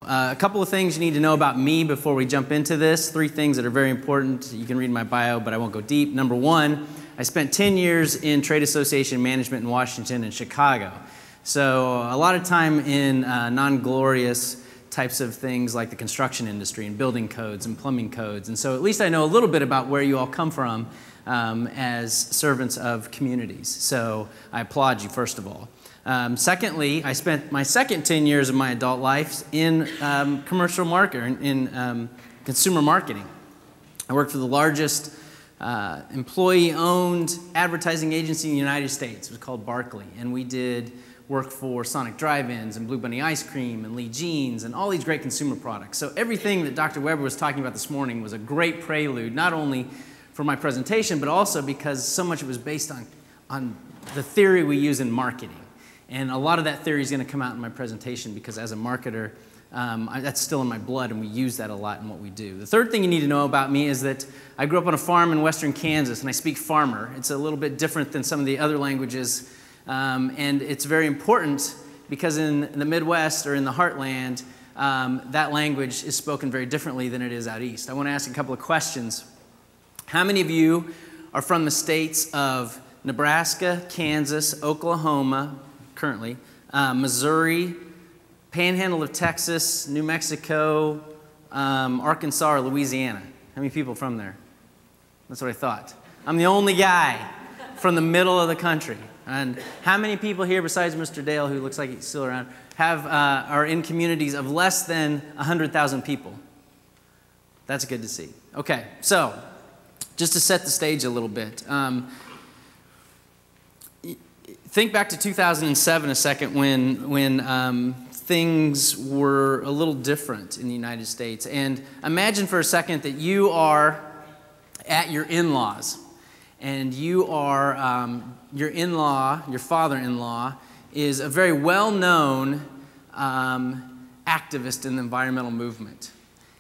A couple of things you need to know about me before we jump into this. 3 things that are very important. You can read my bio, but I won't go deep. Number 1, I spent 10 years in trade association management in Washington and Chicago. So a lot of time in non-glorious types of things like the construction industry and building codes and plumbing codes. And so at least I know a little bit about where you all come from as servants of communities. So I applaud you, first of all. Secondly, I spent my second 10 years of my adult life in commercial marketing, in consumer marketing. I worked for the largest employee-owned advertising agency in the United States. It was called Barkley, and we did work for Sonic Drive-Ins and Blue Bunny Ice Cream and Lee Jeans and all these great consumer products. So everything that Dr. Weber was talking about this morning was a great prelude, not only for my presentation, but also because so much of it was based on the theory we use in marketing. And a lot of that theory is going to come out in my presentation because as a marketer, that's still in my blood, and we use that a lot in what we do. The third thing you need to know about me is that I grew up on a farm in western Kansas, and I speak farmer. It's a little bit different than some of the other languages, and it's very important because in the Midwest or in the Heartland, that language is spoken very differently than it is out east. I want to ask a couple of questions. How many of you are from the states of Nebraska, Kansas, Oklahoma, currently, Missouri, Panhandle of Texas, New Mexico, Arkansas, or Louisiana? How many people from there? That's what I thought. I'm the only guy from the middle of the country. And how many people here, besides Mr. Dale, who looks like he's still around, are in communities of less than 100,000 people? That's good to see. Okay, so just to set the stage a little bit. Think back to 2007 a second when things were a little different in the United States. And imagine for a second that you are at your in-laws. And you are, your in-law, your father-in-law, is a very well-known activist in the environmental movement.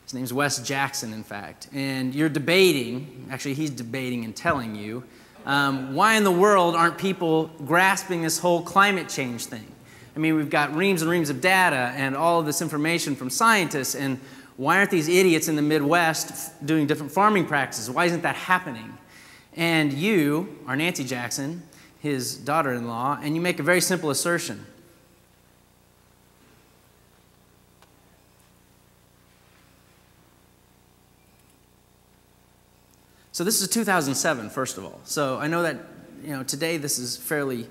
His name's Wes Jackson, in fact. And you're debating, actually he's debating and telling you, why in the world aren't people grasping this whole climate change thing? I mean, we've got reams and reams of data and all of this information from scientists, and why aren't these idiots in the Midwest doing different farming practices? Why isn't that happening? And you are Nancy Jackson, his daughter-in-law, and you make a very simple assertion. So this is 2007, first of all. So I know that today this is fairly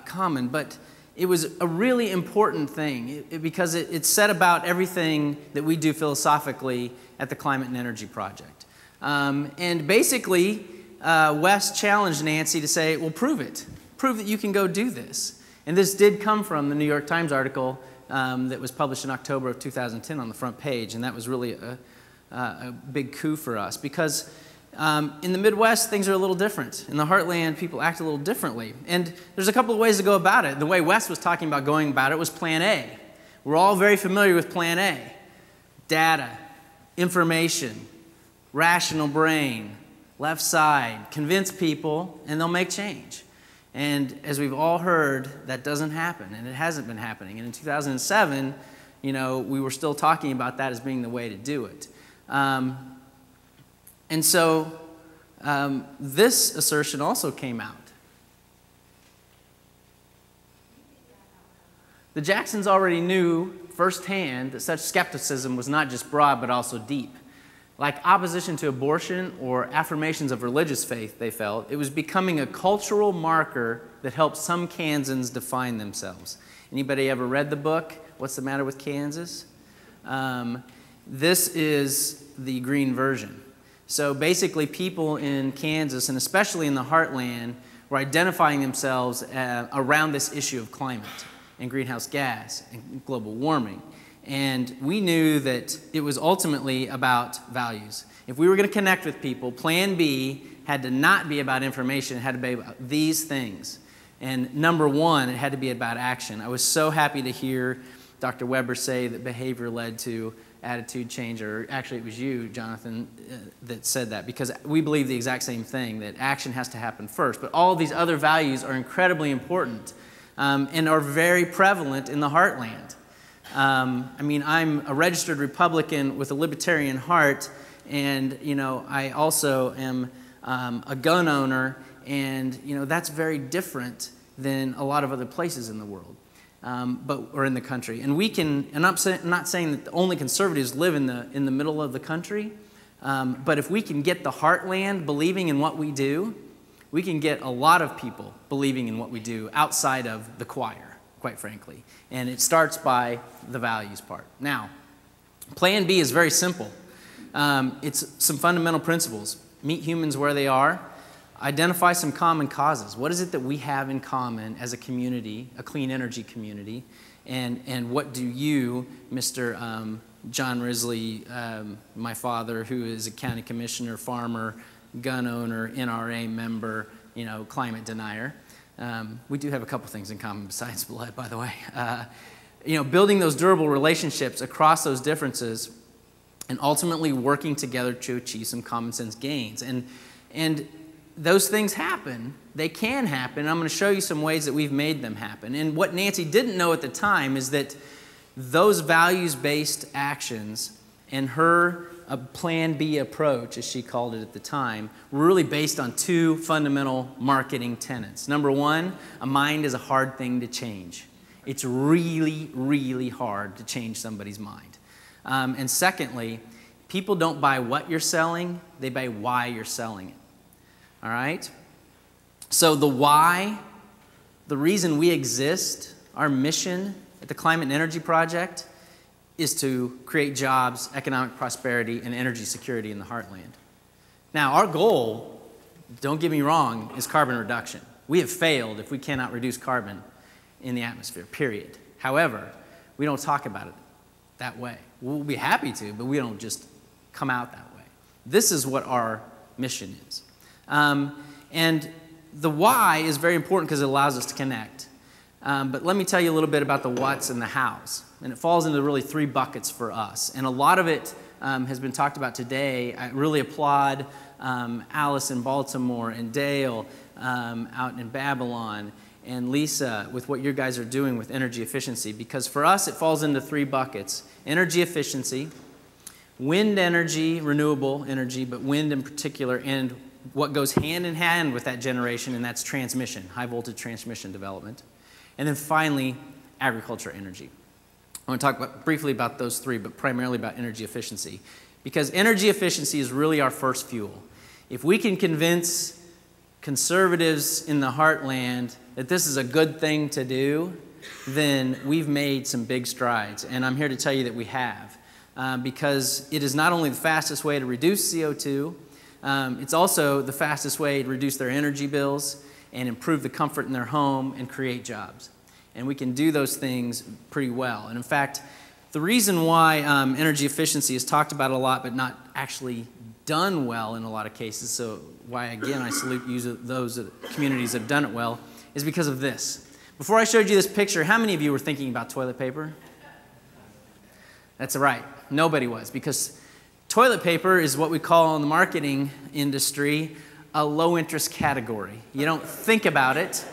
common, but it was a really important thing because it said about everything that we do philosophically at the Climate and Energy Project. And basically, Wes challenged Nancy to say, well, prove it. Prove that you can go do this. And this did come from the New York Times article that was published in October of 2010 on the front page, and that was really a big coup for us because in the Midwest, things are a little different. In the Heartland, people act a little differently. And there's a couple of ways to go about it. The way Wes was talking about going about it was Plan A. We're all very familiar with Plan A. Data, information, rational brain, left side, convince people, and they'll make change. And as we've all heard, that doesn't happen, and it hasn't been happening. And in 2007, we were still talking about that as being the way to do it. And so this assertion also came out. The Jacksons already knew firsthand that such skepticism was not just broad but also deep. Like opposition to abortion or affirmations of religious faith, they felt, it was becoming a cultural marker that helped some Kansans define themselves. Anybody ever read the book, What's the Matter with Kansas? This is the green version. So basically, people in Kansas, and especially in the Heartland, were identifying themselves around this issue of climate and greenhouse gas and global warming. And we knew that it was ultimately about values. If we were going to connect with people, Plan B had to not be about information. It had to be about these things. And number 1, it had to be about action. I was so happy to hear Dr. Weber say that behavior led to attitude change, or actually it was you, Jonathan, that said that, because we believe the exact same thing, that action has to happen first. But all of these other values are incredibly important and are very prevalent in the Heartland. I mean, I'm a registered Republican with a libertarian heart, and, you know, I also am a gun owner, and, you know, that's very different than a lot of other places in the world, or in the country. And we can, and I'm not saying that only conservatives live in the middle of the country, but if we can get the heartland believing in what we do, we can get a lot of people believing in what we do outside of the choir, quite frankly. And it starts by the values part. Now, Plan B is very simple. It's some fundamental principles. Meet humans where they are. Identify some common causes. What is it that we have in common as a community, a clean energy community? And what do you, Mr. John Risley, my father, who is a county commissioner, farmer, gun owner, NRA member, you know, climate denier. We do have a couple things in common besides blood, by the way. You know, building those durable relationships across those differences and ultimately working together to achieve some common sense gains. And those things happen. They can happen. I'm going to show you some ways that we've made them happen. And what Nancy didn't know at the time is that those values-based actions and her Plan B approach, as she called it at the time, were really based on two fundamental marketing tenets. Number one, a mind is a hard thing to change. It's really, really hard to change somebody's mind. And secondly, people don't buy what you're selling, they buy why you're selling it. All right? So the why, the reason we exist, our mission at the Climate and Energy Project is to create jobs, economic prosperity, and energy security in the heartland. Now, our goal, don't get me wrong, is carbon reduction. We have failed if we cannot reduce carbon in the atmosphere, period. However, we don't talk about it that way. We'll be happy to, but we don't just come out that way. This is what our mission is. And the why is very important because it allows us to connect. But let me tell you a little bit about the what's and the how's. And it falls into really three buckets for us. And a lot of it has been talked about today. I really applaud Alice in Baltimore and Dale out in Babylon and Lisa with what you guys are doing with energy efficiency. Because for us, it falls into three buckets. Energy efficiency, wind energy, renewable energy, but wind in particular, and what goes hand in hand with that generation, and that's transmission, high voltage transmission development. And then finally, agriculture energy. I want to talk briefly about those three, but primarily about energy efficiency. Because energy efficiency is really our first fuel. If we can convince conservatives in the heartland that this is a good thing to do, then we've made some big strides. And I'm here to tell you that we have. Because it is not only the fastest way to reduce CO2, it's also the fastest way to reduce their energy bills and improve the comfort in their home and create jobs. And we can do those things pretty well. And in fact, the reason why energy efficiency is talked about a lot but not actually done well in a lot of cases, so why again I salute those communities that have done it well, is because of this. Before I showed you this picture, how many of you were thinking about toilet paper? That's right, nobody was, because toilet paper is what we call in the marketing industry a low-interest category. You don't think about it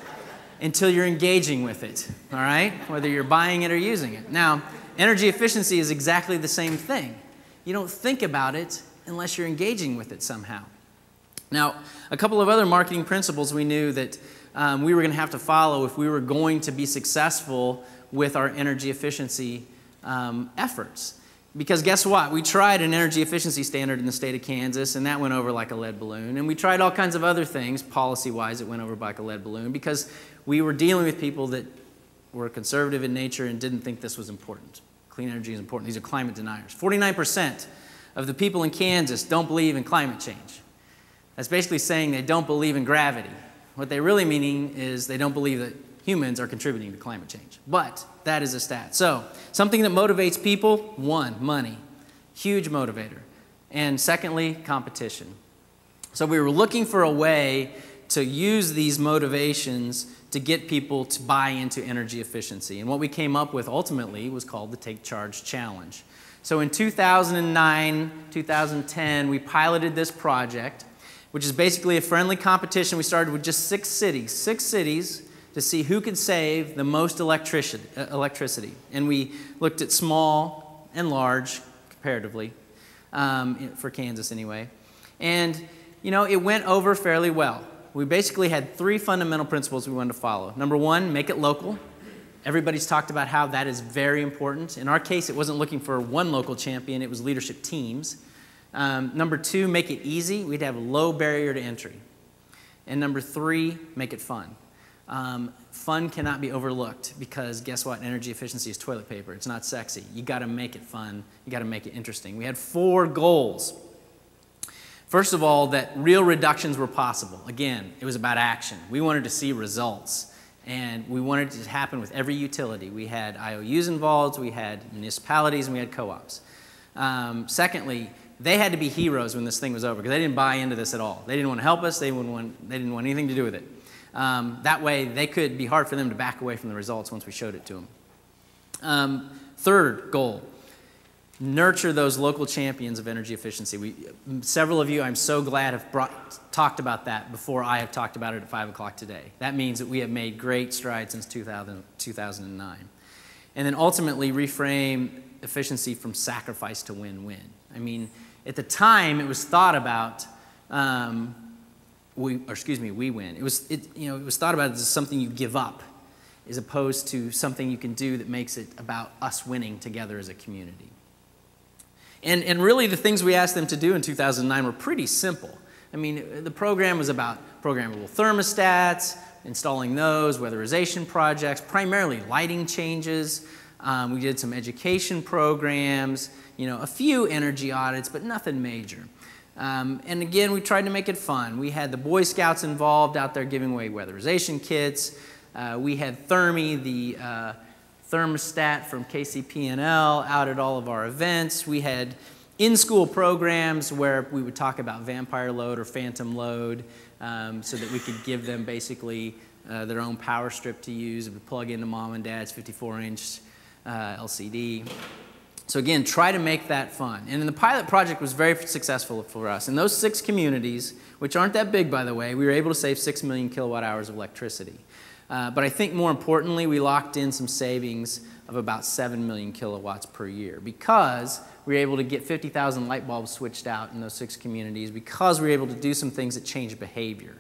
until you're engaging with it, all right? Whether you're buying it or using it. Now, energy efficiency is exactly the same thing. You don't think about it unless you're engaging with it somehow. Now, a couple of other marketing principles we knew that we were going to have to follow if we were going to be successful with our energy efficiency efforts. Because guess what? We tried an energy efficiency standard in the state of Kansas, and that went over like a lead balloon. And we tried all kinds of other things, policy-wise, it went over like a lead balloon, because we were dealing with people that were conservative in nature and didn't think this was important. Clean energy is important. These are climate deniers. 49% of the people in Kansas don't believe in climate change. That's basically saying they don't believe in gravity. What they really meaning is they don't believe that humans are contributing to climate change. But that is a stat. So, something that motivates people, one, money. Huge motivator. And secondly, competition. So we were looking for a way to use these motivations to get people to buy into energy efficiency. And what we came up with ultimately was called the Take Charge Challenge. So in 2009, 2010, we piloted this project, which is basically a friendly competition. We started with just 6 cities. 6 cities to see who could save the most electricity. And we looked at small and large, comparatively, for Kansas anyway. And, you know, it went over fairly well. We basically had 3 fundamental principles we wanted to follow. Number 1, make it local. Everybody's talked about how that is very important. In our case, it wasn't looking for one local champion, it was leadership teams. Number 2, make it easy. We'd have a low barrier to entry. And number 3, make it fun. Fun cannot be overlooked because guess what? Energy efficiency is toilet paper. It's not sexy. You got to make it fun. You got to make it interesting. We had 4 goals. First of all, that real reductions were possible. Again, it was about action. We wanted to see results, and we wanted it to happen with every utility. We had IOUs involved, we had municipalities, and we had co-ops. Secondly, they had to be heroes when this thing was over because they didn't buy into this at all. They didn't want to help us. They didn't want anything to do with it. That way, they could be hard for them to back away from the results once we showed it to them. Third goal, nurture those local champions of energy efficiency. Several of you, I'm so glad, have talked about that before I have talked about it at 5 o'clock today. That means that we have made great strides since 2009. And then ultimately reframe efficiency from sacrifice to win-win. I mean, at the time, it was thought about, we win. It was thought about as something you give up, as opposed to something you can do that makes it about us winning together as a community. And really the things we asked them to do in 2009 were pretty simple. I mean, the program was about programmable thermostats, installing those, weatherization projects, primarily lighting changes. We did some education programs, you know, a few energy audits, but nothing major. And again, we tried to make it fun. We had the Boy Scouts involved out there giving away weatherization kits. We had Thermi, the thermostat from KCP&L, out at all of our events. We had in-school programs where we would talk about vampire load or phantom load so that we could give them basically their own power strip to use. It would plug into mom and dad's 54-inch LCD. So again, try to make that fun. And the pilot project was very successful for us. In those 6 communities, which aren't that big, by the way, we were able to save 6 million kilowatt hours of electricity. But I think more importantly, we locked in some savings of about 7 million kilowatts per year because we were able to get 50,000 light bulbs switched out in those 6 communities because we were able to do some things that changed behavior.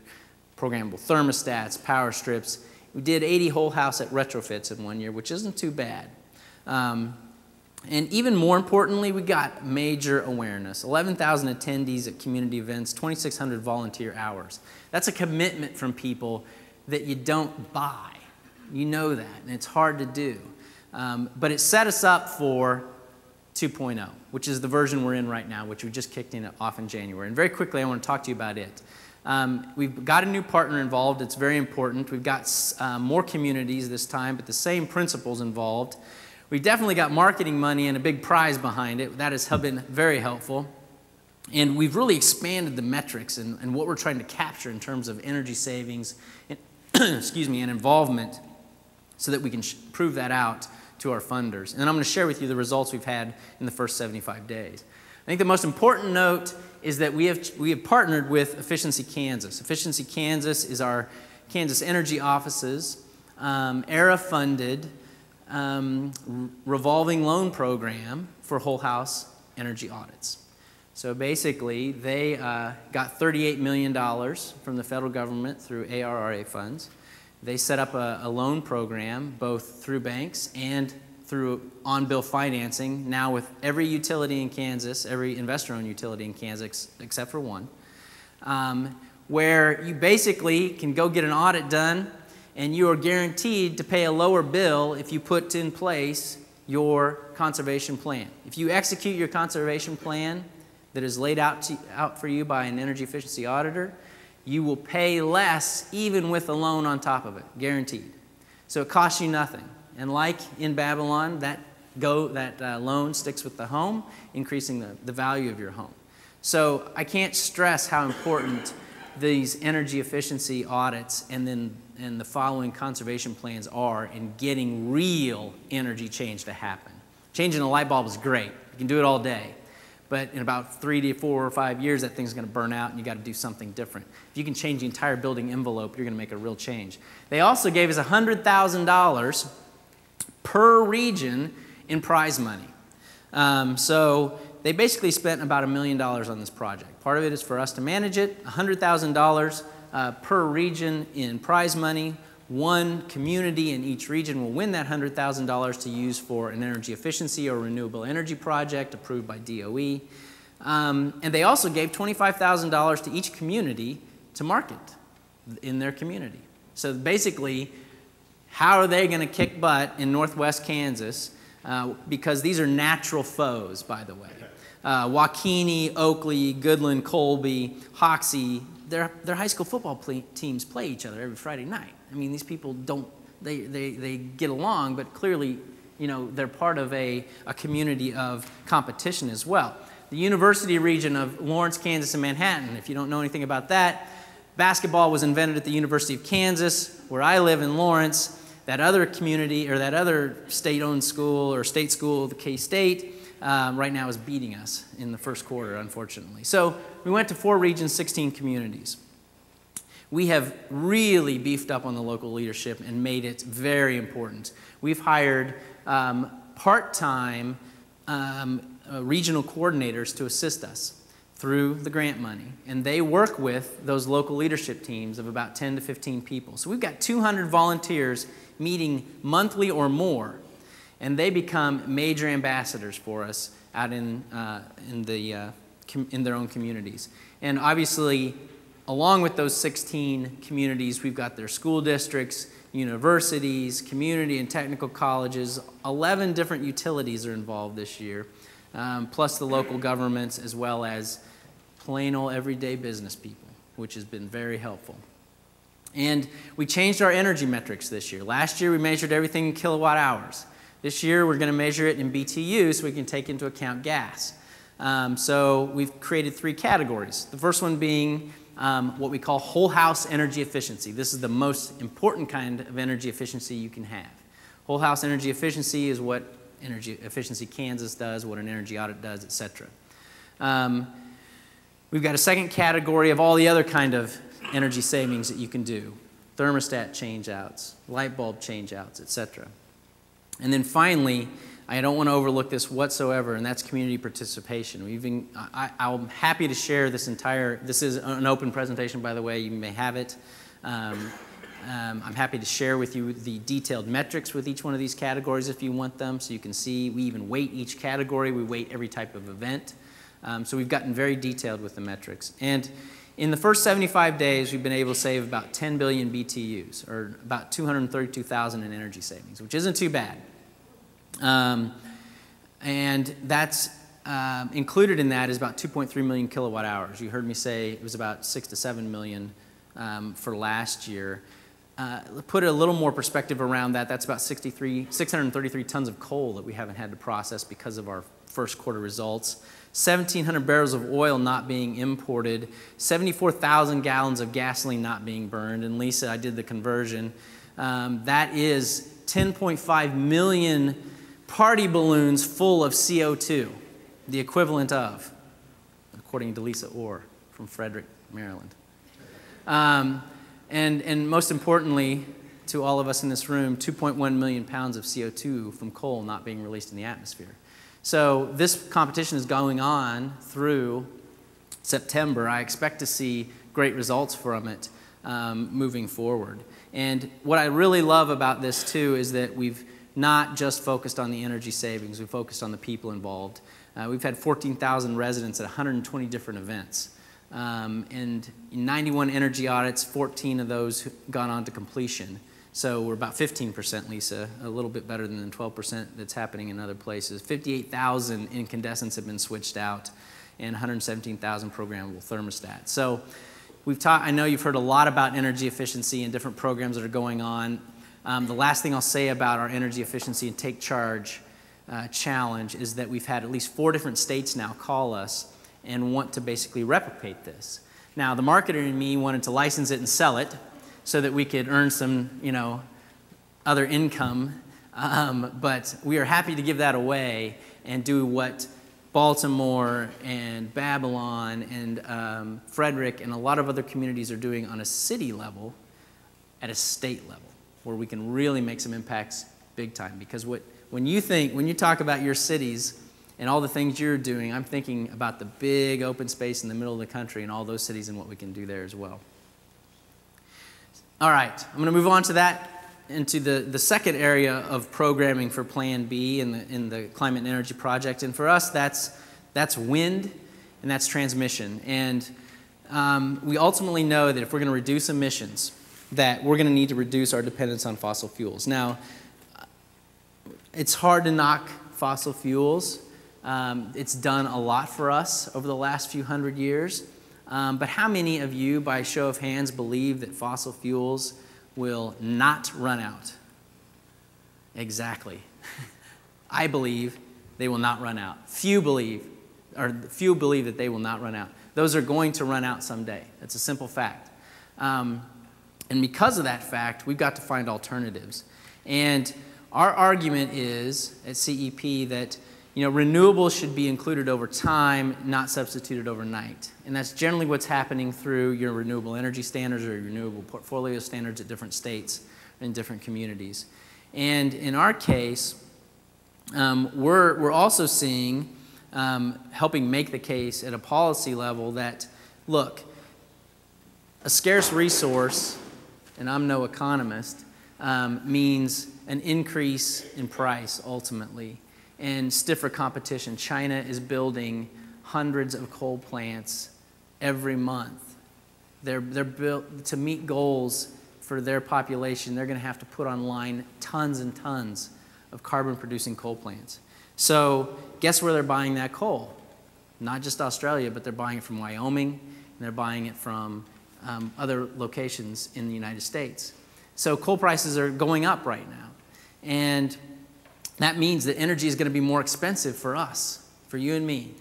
Programmable thermostats, power strips. We did 80 whole house at retrofits in 1 year, which isn't too bad. And even more importantly, we got major awareness. 11,000 attendees at community events, 2,600 volunteer hours. That's a commitment from people that you don't buy. You know that, and it's hard to do. But it set us up for 2.0, which is the version we're in right now, which we just kicked off in January. And very quickly, I want to talk to you about it. We've got a new partner involved. It's very important. We've got more communities this time, but the same principles involved. We've definitely got marketing money and a big prize behind it. That has been very helpful. And we've really expanded the metrics and what we're trying to capture in terms of energy savings and, and involvement so that we can prove that out to our funders. And then I'm going to share with you the results we've had in the first 75 days. I think the most important note is that we have partnered with Efficiency Kansas. Efficiency Kansas is our Kansas Energy Office's ERA-funded revolving loan program for whole house energy audits. So basically, they got $38 million from the federal government through ARRA funds. They set up a loan program both through banks and through on-bill financing, now with every utility in Kansas, every investor-owned utility in Kansas except for one, where you basically can go get an audit done and you are guaranteed to pay a lower bill if you put in place your conservation plan. If you execute your conservation plan that is laid out for you by an energy efficiency auditor, you will pay less even with a loan on top of it, guaranteed. So it costs you nothing. And like in Babylon, that loan sticks with the home, increasing the value of your home. So I can't stress how important these energy efficiency audits and the following conservation plans are in getting real energy change to happen. Changing a light bulb is great. You can do it all day. but in about 3 to 4 or 5 years, that thing's going to burn out and you got to do something different. If you can change the entire building envelope, you're going to make a real change. They also gave us $100,000 per region in prize money. So they basically spent about $1 million on this project. Part of it is for us to manage it, $100,000 per region in prize money. One community in each region will win that $100,000 to use for an energy efficiency or renewable energy project approved by DOE. And they also gave $25,000 to each community to market in their community. So basically, how are they going to kick butt in northwest Kansas? Because these are natural foes, by the way. Waukene, Oakley, Goodland, Colby, Hoxie, their high school football teams play each other every Friday night. I mean, these people don't, they get along, but clearly, you know, they're part of a community of competition as well. The university region of Lawrence, Kansas, and Manhattan, if you don't know anything about that, basketball was invented at the University of Kansas, where I live in Lawrence. That other community, or that other state-owned school or state school, the K-State, right now is beating us in the first quarter, unfortunately. So we went to 4 regions, 16 communities. We have really beefed up on the local leadership and made it very important. We've hired part-time regional coordinators to assist us through the grant money, and they work with those local leadership teams of about 10 to 15 people. So we've got 200 volunteers meeting monthly or more, and they become major ambassadors for us out in their own communities. And obviously, along with those 16 communities, we've got their school districts, universities, community and technical colleges. 11 different utilities are involved this year, plus the local governments, as well as plain old everyday business people, which has been very helpful. And we changed our energy metrics this year. Last year we measured everything in kilowatt hours. This year we're going to measure it in BTU so we can take into account gas. So we've created 3 categories. The first one being what we call whole house energy efficiency. This is the most important kind of energy efficiency you can have. Whole house energy efficiency is what Energy Efficiency Kansas does, what an energy audit does, etc. We've got a second category of all the other kind of energy savings that you can do. Thermostat changeouts, light bulb changeouts, etc. And then finally, I don't want to overlook this whatsoever, and that's community participation. I'm happy to share this is an open presentation, by the way, you may have it. I'm happy to share with you the detailed metrics with each one of these categories if you want them, so you can see we even weight each category. We weight every type of event. So we've gotten very detailed with the metrics. And in the first 75 days, we've been able to save about 10 billion BTUs, or about 232,000 in energy savings, which isn't too bad. And that's included in that is about 2.3 million kilowatt hours. You heard me say it was about 6 to 7 million for last year. Put a little more perspective around that, that's about 633 tons of coal that we haven't had to process because of our first quarter results. 1,700 barrels of oil not being imported, 74,000 gallons of gasoline not being burned. And Lisa, I did the conversion. That is 10.5 million party balloons full of CO2, the equivalent of, according to Lisa Orr from Frederick, Maryland. And most importantly, to all of us in this room, 2.1 million pounds of CO2 from coal not being released in the atmosphere. So this competition is going on through September. I expect to see great results from it moving forward. And what I really love about this too is that we've not just focused on the energy savings, we've focused on the people involved. We've had 14,000 residents at 120 different events. And in 91 energy audits, 14 of those gone on to completion. So we're about 15%, Lisa, a little bit better than the 12% that's happening in other places. 58,000 incandescents have been switched out, and 117,000 programmable thermostats. So I know you've heard a lot about energy efficiency and different programs that are going on. The last thing I'll say about our energy efficiency and take charge challenge is that we've had at least 4 different states now call us and want to basically replicate this. Now, the marketer in me wanted to license it and sell it so that we could earn some, other income, but we are happy to give that away and do what Baltimore and Babylon and Frederick and a lot of other communities are doing on a city level at a state level, where we can really make some impacts big time. Because when you talk about your cities and all the things you're doing, I'm thinking about the big open space in the middle of the country and all those cities and what we can do there as well. All right, I'm going to move on to that, into the second area of programming for Plan B in the Climate and Energy Project. And for us, that's wind and that's transmission. And we ultimately know that if we're going to reduce emissions, that we're going to need to reduce our dependence on fossil fuels. Now, it's hard to knock fossil fuels. It's done a lot for us over the last few hundred years. But how many of you, by show of hands, believe that fossil fuels will not run out? Exactly. I believe they will not run out. Few believe that they will not run out. Those are going to run out someday. That's a simple fact. And because of that fact, we've got to find alternatives. And our argument is at CEP that renewables should be included over time, not substituted overnight. And that's generally what's happening through your renewable energy standards or your renewable portfolio standards at different states and different communities. And in our case, we're also seeing, helping make the case at a policy level that, look, a scarce resource, and I'm no economist, means an increase in price ultimately and stiffer competition. China is building hundreds of coal plants every month. They're built to meet goals for their population. They're going to have to put online tons and tons of carbon-producing coal plants. So guess where they're buying that coal? Not just Australia, but they're buying it from Wyoming, and they're buying it from other locations in the United States. So coal prices are going up right now. And that means that energy is going to be more expensive for us, for you and me.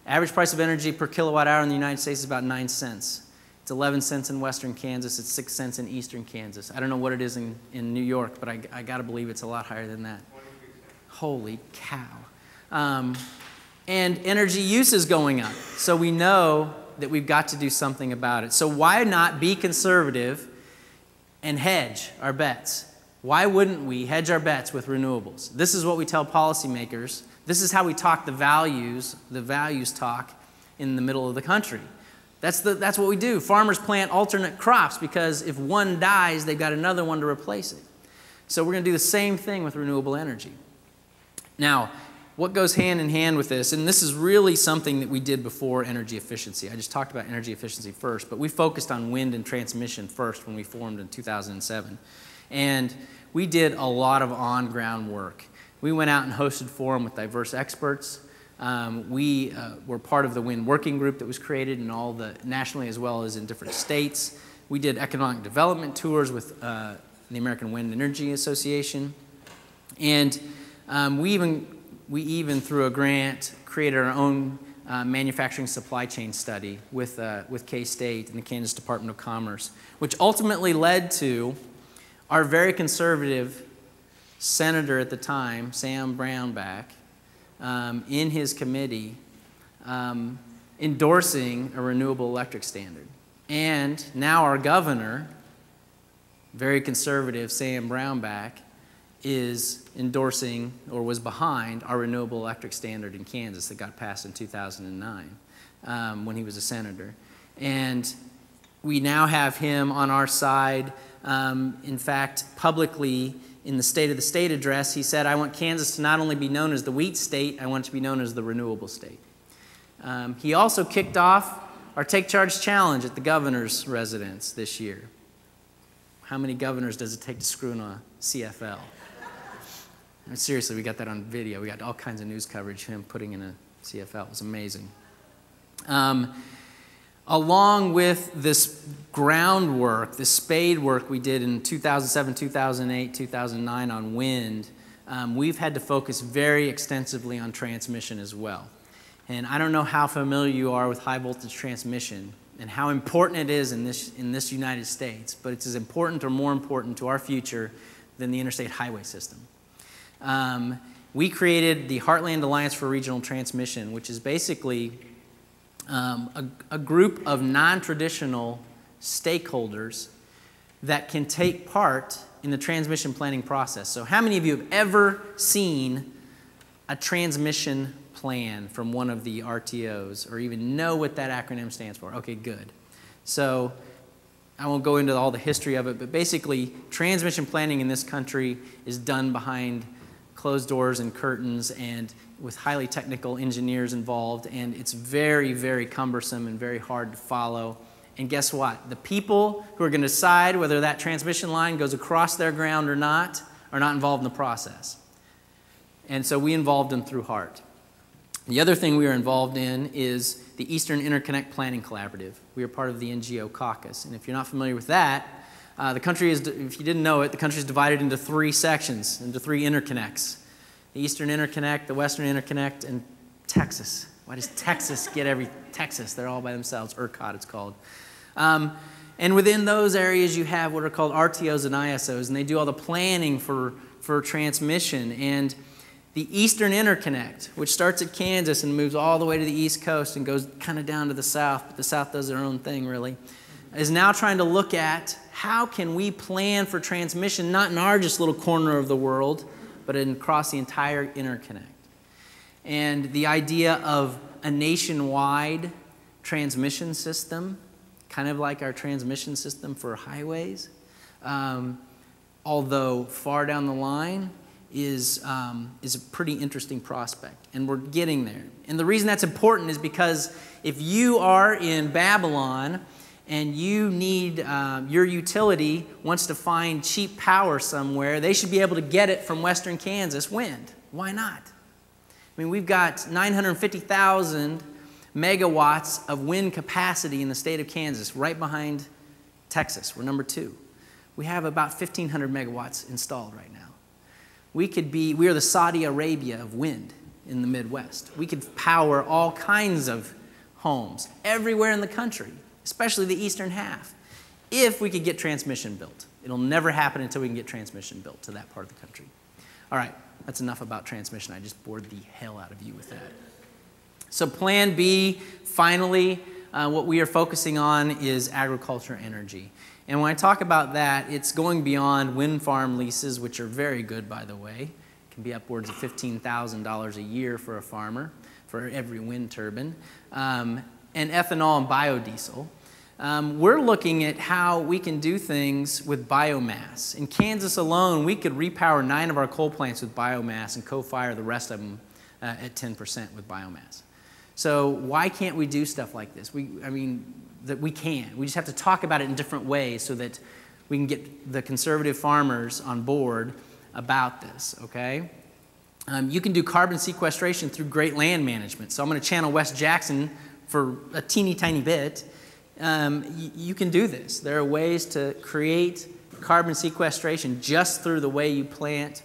Average price of energy per kilowatt hour in the United States is about 9 cents. It's 11 cents in western Kansas. It's 6 cents in eastern Kansas. I don't know what it is in New York, but I got to believe it's a lot higher than that. Holy cow. And energy use is going up. So we know that we've got to do something about it. So why not be conservative and hedge our bets? Why wouldn't we hedge our bets with renewables? This is what we tell policymakers. This is how we talk the values talk in the middle of the country. That's what we do. Farmers plant alternate crops because if one dies, they've got another one to replace it. So we're going to do the same thing with renewable energy. Now, what goes hand in hand with this, and this is really something that we did before energy efficiency. I just talked about energy efficiency first, but we focused on wind and transmission first when we formed in 2007. And we did a lot of on-ground work. We went out and hosted forum with diverse experts. We were part of the wind working group that was created in all the nationally as well as in different states. We did economic development tours with the American Wind Energy Association. And we even through a grant created our own manufacturing supply chain study with K-State and the Kansas Department of Commerce, which ultimately led to our very conservative senator at the time, Sam Brownback, in his committee endorsing a renewable electric standard. And now our governor, very conservative Sam Brownback, is endorsing or was behind our renewable electric standard in Kansas that got passed in 2009 when he was a senator. And we now have him on our side. In fact, publicly in the State of the State address, he said, I want Kansas to not only be known as the wheat state, I want it to be known as the renewable state. He also kicked off our Take Charge Challenge at the governor's residence this year. How many governors does it take to screw in a CFL? I mean, seriously, we got that on video. We got all kinds of news coverage, him putting in a CFL. It was amazing. Along with this groundwork, this spade work we did in 2007, 2008, 2009 on wind, we've had to focus very extensively on transmission as well. And I don't know how familiar you are with high voltage transmission and how important it is in this United States, but it's as important or more important to our future than the interstate highway system. we created the Heartland Alliance for Regional Transmission, which is basically a group of non-traditional stakeholders that can take part in the transmission planning process. So how many of you have ever seen a transmission plan from one of the RTOs or even know what that acronym stands for? Okay, good. So I won't go into all the history of it, but basically transmission planning in this country is done behind closed doors and curtains and with highly technical engineers involved, and it's very, very cumbersome and very hard to follow. And guess what? The people who are going to decide whether that transmission line goes across their ground or not are not involved in the process. And so we involved them through HEART. The other thing we are involved in is the Eastern Interconnect Planning Collaborative. We are part of the NGO caucus. And if you're not familiar with that, the country is, if you didn't know it, the country is divided into 3 sections, into 3 interconnects. The Eastern Interconnect, the Western Interconnect, and Texas. Why does Texas get Texas? They're all by themselves. ERCOT, it's called. And within those areas, you have what are called RTOs and ISOs, and they do all the planning for transmission. And the Eastern Interconnect, which starts at Kansas and moves all the way to the East Coast and goes kind of down to the South, but the South does their own thing, really, is now trying to look at how can we plan for transmission, not in our just little corner of the world, but across the entire interconnect. And the idea of a nationwide transmission system, kind of like our transmission system for highways, although far down the line, is a pretty interesting prospect, and we're getting there. And the reason that's important is because if you are in Babylon and you need, your utility wants to find cheap power somewhere, they should be able to get it from western Kansas wind. Why not? I mean, we've got 950,000 megawatts of wind capacity in the state of Kansas, right behind Texas. We're number 2. We have about 1,500 megawatts installed right now. We are the Saudi Arabia of wind in the Midwest. We could power all kinds of homes everywhere in the country, especially the eastern half, if we could get transmission built. It'll never happen until we can get transmission built to that part of the country. All right, that's enough about transmission. I just bored the hell out of you with that. So Plan B, finally, what we are focusing on is agriculture energy. And when I talk about that, it's going beyond wind farm leases, which are very good, by the way. It can be upwards of $15,000 a year for a farmer for every wind turbine, and ethanol and biodiesel. We're looking at how we can do things with biomass. In Kansas alone, we could repower 9 of our coal plants with biomass and co-fire the rest of them at 10% with biomass. So why can't we do stuff like this? That we can. We just have to talk about it in different ways so that we can get the conservative farmers on board about this, okay? You can do carbon sequestration through great land management. So I'm going to channel West Jackson for a teeny tiny bit. You can do this. There are ways to create carbon sequestration just through the way you plant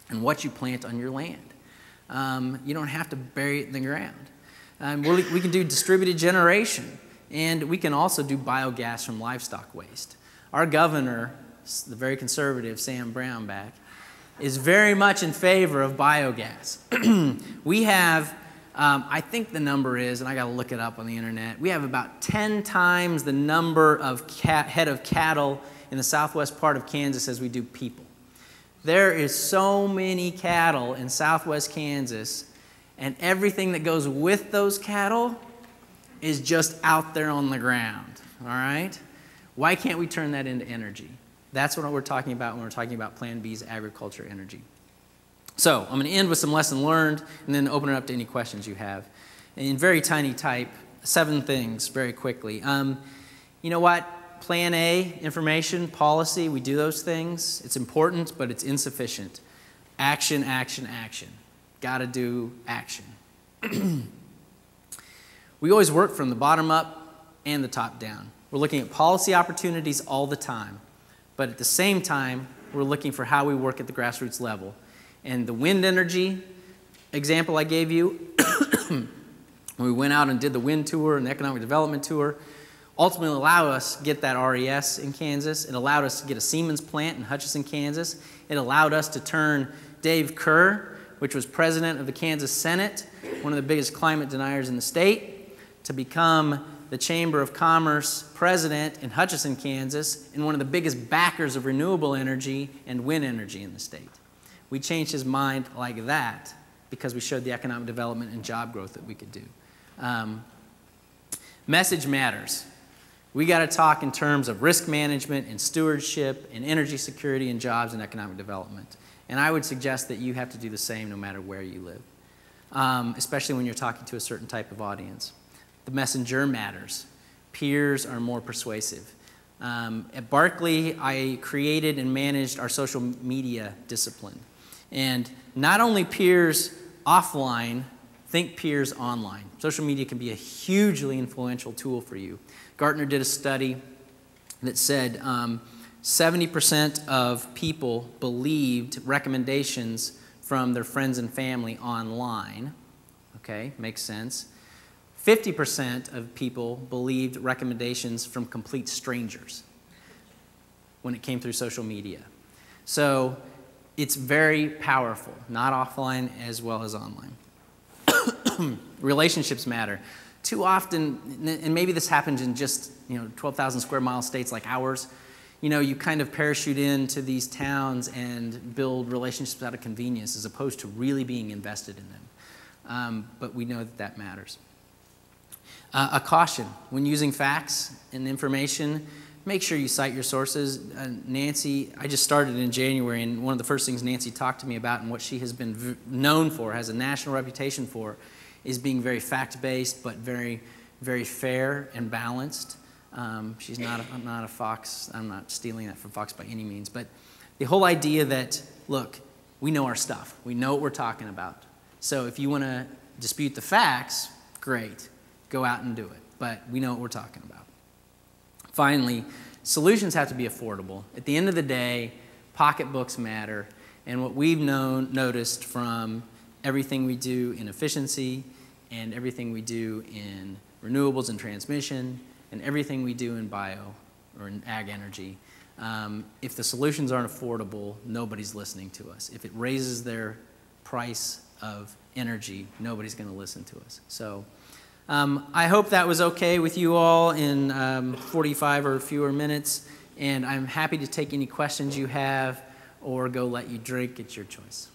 and what you plant on your land. You don't have to bury it in the ground. We can do distributed generation. And we can also do biogas from livestock waste. Our governor, the very conservative Sam Brownback, is very much in favor of biogas. We have, I think the number is, and I got to look it up on the internet, we have about 10 times the number of head of cattle in the southwest part of Kansas as we do people. There is so many cattle in southwest Kansas, and everything that goes with those cattle is just out there on the ground, all right? Why can't we turn that into energy? That's what we're talking about when we're talking about Plan B's agriculture energy. So I'm going to end with some lesson learned and then open it up to any questions you have. In very tiny type, 7 things very quickly. You know what? Plan A, information, policy, we do those things. It's important, but it's insufficient. Action, action, action. Got to do action. We always work from the bottom up and the top down. We're looking at policy opportunities all the time, but at the same time, we're looking for how we work at the grassroots level. And the wind energy example I gave you, when we went out and did the wind tour and the economic development tour, ultimately allowed us to get that RES in Kansas. It allowed us to get a Siemens plant in Hutchinson, Kansas. It allowed us to turn Dave Kerr, which was president of the Kansas Senate, one of the biggest climate deniers in the state, to become the Chamber of Commerce president in Hutchinson, Kansas, and one of the biggest backers of renewable energy and wind energy in the state. We changed his mind like that because we showed the economic development and job growth that we could do. Message matters. We got to talk in terms of risk management and stewardship and energy security and jobs and economic development. And I would suggest that you have to do the same no matter where you live, especially when you're talking to a certain type of audience. The messenger matters. Peers are more persuasive. At Barclay, I created and managed our social media discipline. And not only peers offline, think peers online. Social media can be a hugely influential tool for you. Gartner did a study that said 70% of people believed recommendations from their friends and family online. Okay, makes sense. 50% of people believed recommendations from complete strangers when it came through social media. So it's very powerful, not offline as well as online. Relationships matter. Too often, and maybe this happens in just 12,000 square mile states like ours, you kind of parachute into these towns and build relationships out of convenience as opposed to really being invested in them. But we know that that matters. A caution, when using facts and information, make sure you cite your sources. Nancy, I just started in January, and one of the first things Nancy talked to me about and what she has been known for, has a national reputation for, is being very fact-based but very, very fair and balanced. She's not a Fox. I'm not stealing that from Fox by any means. But the whole idea that, look, we know our stuff. We know what we're talking about. So if you want to dispute the facts, great. Go out and do it. But we know what we're talking about. Finally, solutions have to be affordable. At the end of the day, pocketbooks matter. And what we've noticed from everything we do in efficiency and everything we do in renewables and transmission and everything we do in bio or in ag energy, if the solutions aren't affordable, nobody's listening to us. If it raises their price of energy, nobody's going to listen to us. So I hope that was okay with you all in 45 or fewer minutes, and I'm happy to take any questions you have or go let you drink. It's your choice.